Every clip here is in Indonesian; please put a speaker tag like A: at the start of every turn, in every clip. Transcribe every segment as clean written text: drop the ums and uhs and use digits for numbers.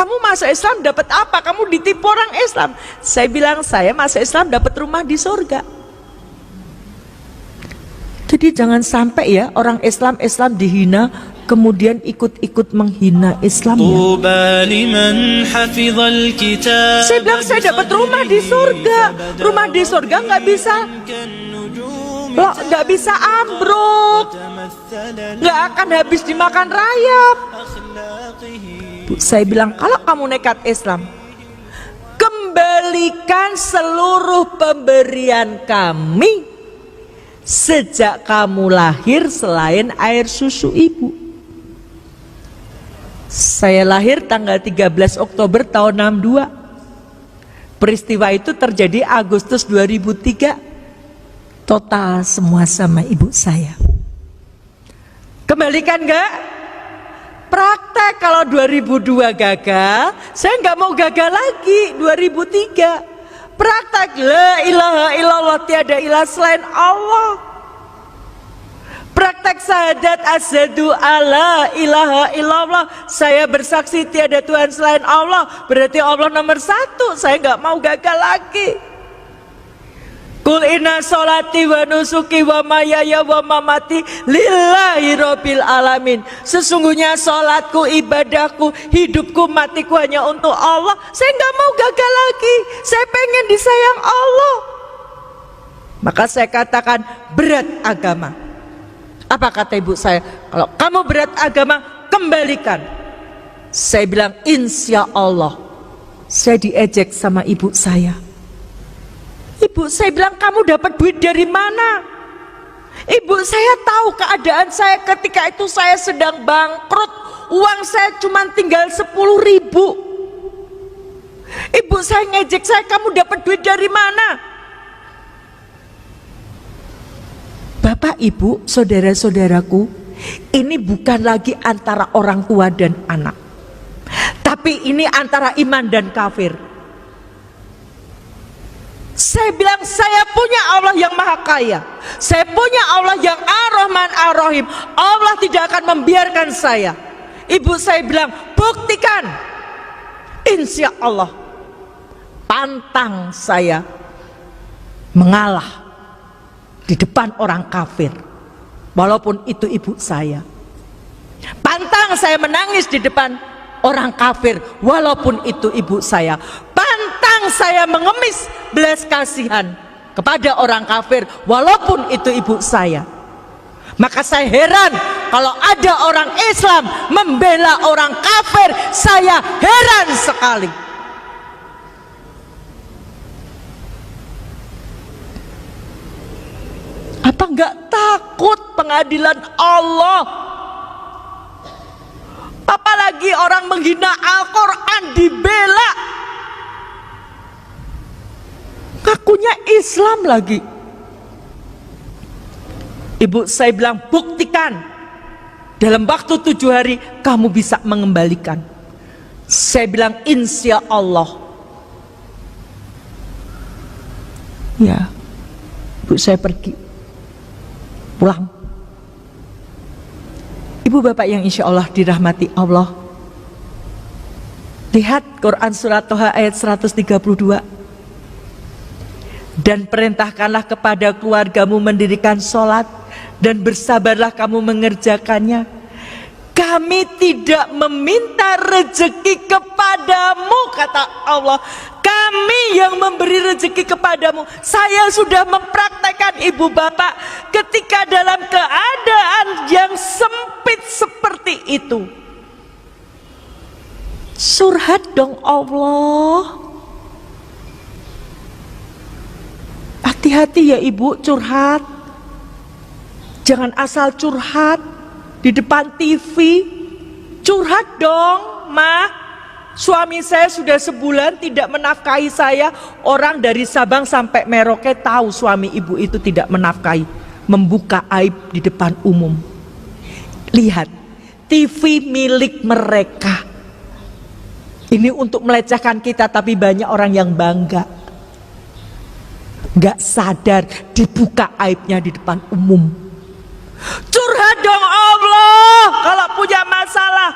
A: Kamu masuk Islam dapat apa? Kamu ditipu orang Islam. Saya bilang, saya masuk Islam dapat rumah di surga. Jadi jangan sampai ya orang Islam dihina, kemudian ikut-ikut menghina Islam ya. Saya bilang saya dapat rumah di surga. Rumah di surga nggak bisa ambruk, nggak akan habis dimakan rayap. Saya bilang kalau kamu nekat Islam, kembalikan seluruh pemberian kami sejak kamu lahir selain air susu ibu. Saya lahir tanggal 13 Oktober tahun 62. Peristiwa itu terjadi Agustus 2003. Total semua sama ibu saya. Kembalikan gak? Praktek. Kalau 2002 gagal, saya nggak mau gagal lagi 2003. Praktek la ilaha illallah, tiada ilah selain Allah. Praktek syahadat asyhadu alla ilaha illallah, saya bersaksi tiada Tuhan selain Allah. Berarti Allah nomor satu. Saya nggak mau gagal lagi. Kul inna sholati wa nusuki wa mayaya wa mamati lillahi rabbil alamin. Sesungguhnya sholatku, ibadahku, hidupku, matiku hanya untuk Allah. Saya nggak mau gagal lagi. Saya pengen disayang Allah. Maka saya katakan berat agama. Apa kata ibu saya? Kalau kamu berat agama, kembalikan. Saya bilang insya Allah. Saya diejek sama ibu saya. Ibu saya bilang, kamu dapat duit dari mana? Ibu saya tahu keadaan saya ketika itu, saya sedang bangkrut. Uang saya cuma tinggal 10.000. Ibu saya ngejek saya, kamu dapat duit dari mana? Bapak, ibu, saudara-saudaraku, ini bukan lagi antara orang tua dan anak, tapi ini antara iman dan kafir. Saya bilang, saya punya Allah yang maha kaya, saya punya Allah yang ar-Rahman ar-Rahim. Allah tidak akan membiarkan saya. Ibu saya bilang, buktikan. Insya Allah. Pantang saya mengalah di depan orang kafir, walaupun itu ibu saya. Pantang saya menangis di depan orang kafir, walaupun itu ibu saya. Pantang saya mengemis belas kasihan kepada orang kafir, walaupun itu ibu saya. Maka saya heran kalau ada orang Islam membela orang kafir. Saya heran sekali. Apa enggak takut pengadilan Allah? Apalagi orang menghina Al-Quran dibela, ngakunya Islam lagi. Ibu saya bilang, buktikan. Dalam waktu 7 hari kamu bisa mengembalikan. Saya bilang insya Allah. Ya, ibu saya pergi pulang. Ibu bapak yang insya Allah dirahmati Allah, lihat Quran surat Toha ayat 132. Dan perintahkanlah kepada keluargamu mendirikan sholat, dan bersabarlah kamu mengerjakannya. Kami tidak meminta rezeki kepadamu, kata Allah. Kami yang memberi rezeki kepadamu. Saya sudah mempraktekkan ibu bapak ketika dalam keadaan yang sempit seperti itu. Surhat dong Allah. Hati-hati ya ibu curhat. Jangan asal curhat di depan TV. Curhat dong, Ma. Suami saya sudah sebulan tidak menafkahi saya. Orang dari Sabang sampai Merauke tahu suami ibu itu tidak menafkahi, membuka aib di depan umum. Lihat, TV milik mereka. Ini untuk melecehkan kita, tapi banyak orang yang bangga. Gak sadar dibuka aibnya di depan umum. Curhat dong Allah. Kalau punya masalah,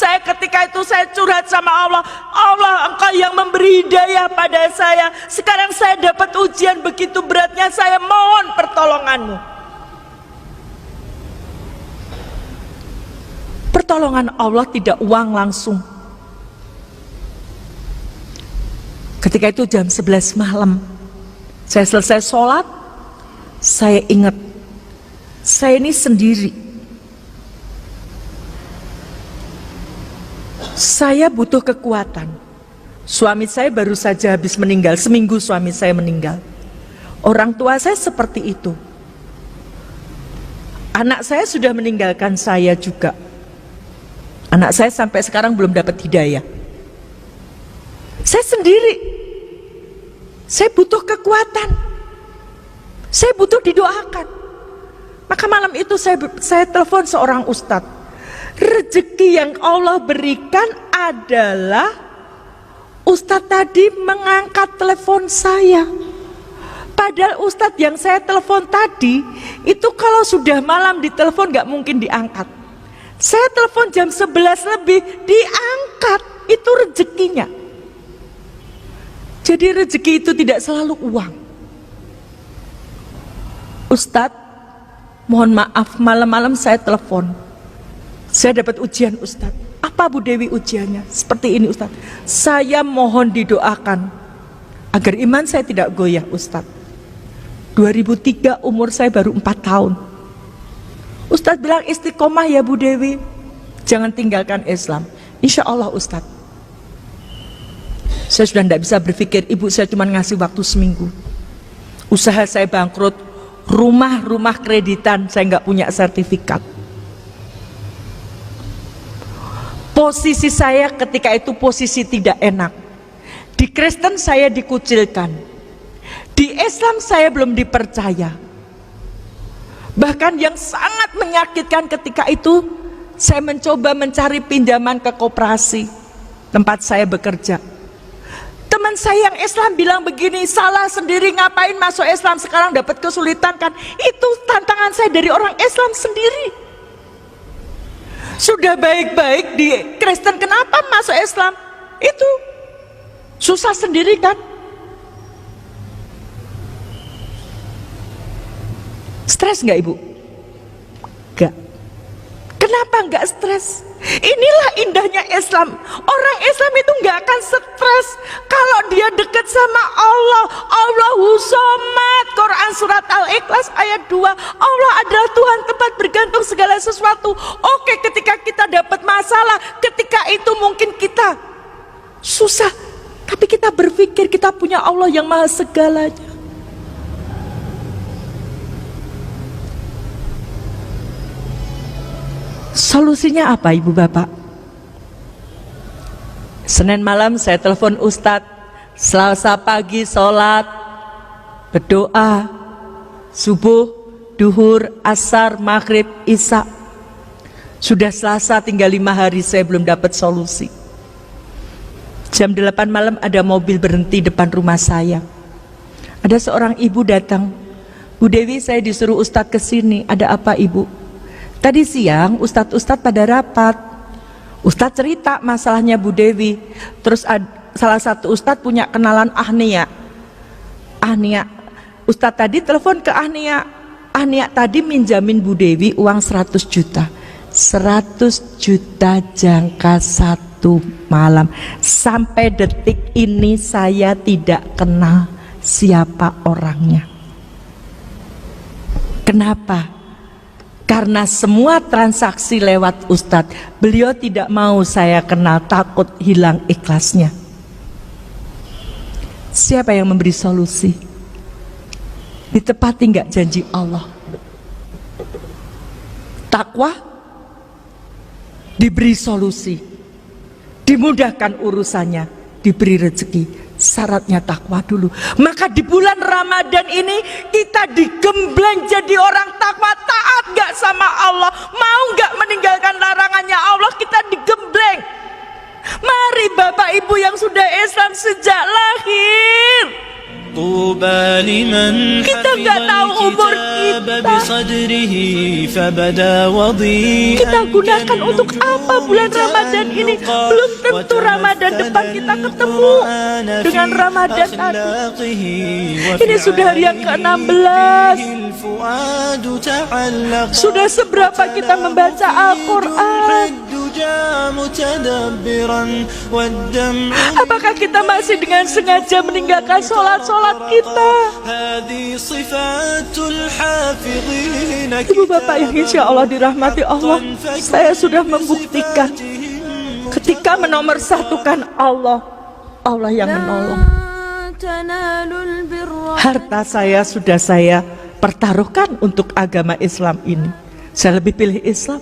A: Saya ketika itu saya curhat sama Allah. Allah, Engkau yang memberi hidayah pada saya. Sekarang saya dapat ujian begitu beratnya, saya mohon pertolongan-Mu. Pertolongan Allah tidak uang langsung. Ketika itu jam 11 malam, saya selesai sholat, saya ingat, saya ini sendiri. Saya butuh kekuatan. Suami saya baru saja habis meninggal, seminggu suami saya meninggal. Orang tua saya seperti itu. Anak saya sudah meninggalkan saya juga. Anak saya sampai sekarang belum dapat hidayah. Saya sendiri. Saya butuh kekuatan. Saya butuh didoakan. Maka malam itu saya telepon seorang ustadz. Rezeki yang Allah berikan adalah ustadz tadi mengangkat telepon saya. Padahal ustadz yang saya telepon tadi itu kalau sudah malam ditelepon gak mungkin diangkat. Saya telepon jam 11 lebih diangkat. Itu rezekinya. Jadi rezeki itu tidak selalu uang. Ustadz, mohon maaf malam-malam saya telepon. Saya dapat ujian Ustadz. Apa Bu Dewi ujiannya? Seperti ini Ustadz. Saya mohon didoakan agar iman saya tidak goyah Ustadz. 2003 umur saya baru 4 tahun. Ustadz bilang istiqomah ya Bu Dewi. Jangan tinggalkan Islam. Insya Allah Ustadz. Saya sudah tidak bisa berpikir, ibu saya cuma ngasih waktu seminggu. Usaha saya bangkrut, rumah kreditan, saya nggak punya sertifikat. Posisi saya ketika itu posisi tidak enak. Di Kristen saya dikucilkan. Di Islam saya belum dipercaya. Bahkan yang sangat menyakitkan ketika itu, saya mencoba mencari pinjaman ke koperasi tempat saya bekerja. Teman saya yang Islam bilang begini, salah sendiri ngapain masuk Islam sekarang dapat kesulitan kan? Itu tantangan saya dari orang Islam sendiri. Sudah baik-baik di Kristen, kenapa masuk Islam? Itu susah sendiri kan? Stres nggak ibu? Nggak. Kenapa nggak stres? Inilah indahnya Islam. Orang Islam itu nggak akan stres kalau dia dekat sama Allah. Allahu Somad. Quran surat Al-Ikhlas ayat 2. Allah adalah Tuhan tempat bergantung segala sesuatu. Oke, ketika kita dapat masalah, ketika itu mungkin kita susah, tapi kita berpikir kita punya Allah yang maha segalanya. Solusinya apa ibu bapak? Senin malam saya telepon Ustadz, Selasa pagi sholat, berdoa, subuh, duhur, asar, maghrib, isya. Sudah Selasa tinggal 5 hari saya belum dapat solusi. Jam 8 malam ada mobil berhenti depan rumah saya. Ada seorang ibu datang, Bu Dewi saya disuruh Ustadz kesini, ada apa ibu? Tadi siang ustadz pada rapat. Ustadz cerita masalahnya Bu Dewi. Terus salah satu ustadz punya kenalan Ahnia. Ustadz tadi telepon ke Ahnia. Ahnia tadi minjamin Bu Dewi uang 100 juta. 100 juta jangka 1 malam. Sampai detik ini saya tidak kenal siapa orangnya. Kenapa? Karena semua transaksi lewat Ustadz, beliau tidak mau saya kenal, takut hilang ikhlasnya. Siapa yang memberi solusi? Ditepati nggak janji Allah? Takwa, diberi solusi, dimudahkan urusannya, diberi rezeki. Syaratnya takwa dulu. Maka di bulan Ramadan ini kita digembleng jadi orang takwa, taat gak sama Allah, mau gak meninggalkan larangannya Allah, kita digembleng. Mari Bapak Ibu yang sudah Islam sejak lahir,
B: طوبى لمن
A: Kita
B: حفظ
A: nggak tahu umur
B: الكتاب
A: kita.
B: بصدره فبدا وضيئا
A: Kita gunakan untuk apa bulan Ramadan ini? Belum tentu Ramadan depan kita ketemu dengan Ramadan tadi. Ini sudah hari yang ke-16. Sudah seberapa kita membaca Al-Quran? Apakah kita masih dengan sengaja meninggalkan sholat-sholat kita? Ibu bapak yang insya Allah dirahmati Allah, saya sudah membuktikan ketika menomorsatukan Allah, Allah yang menolong. Harta saya sudah saya pertaruhkan untuk agama Islam ini. Saya lebih pilih Islam.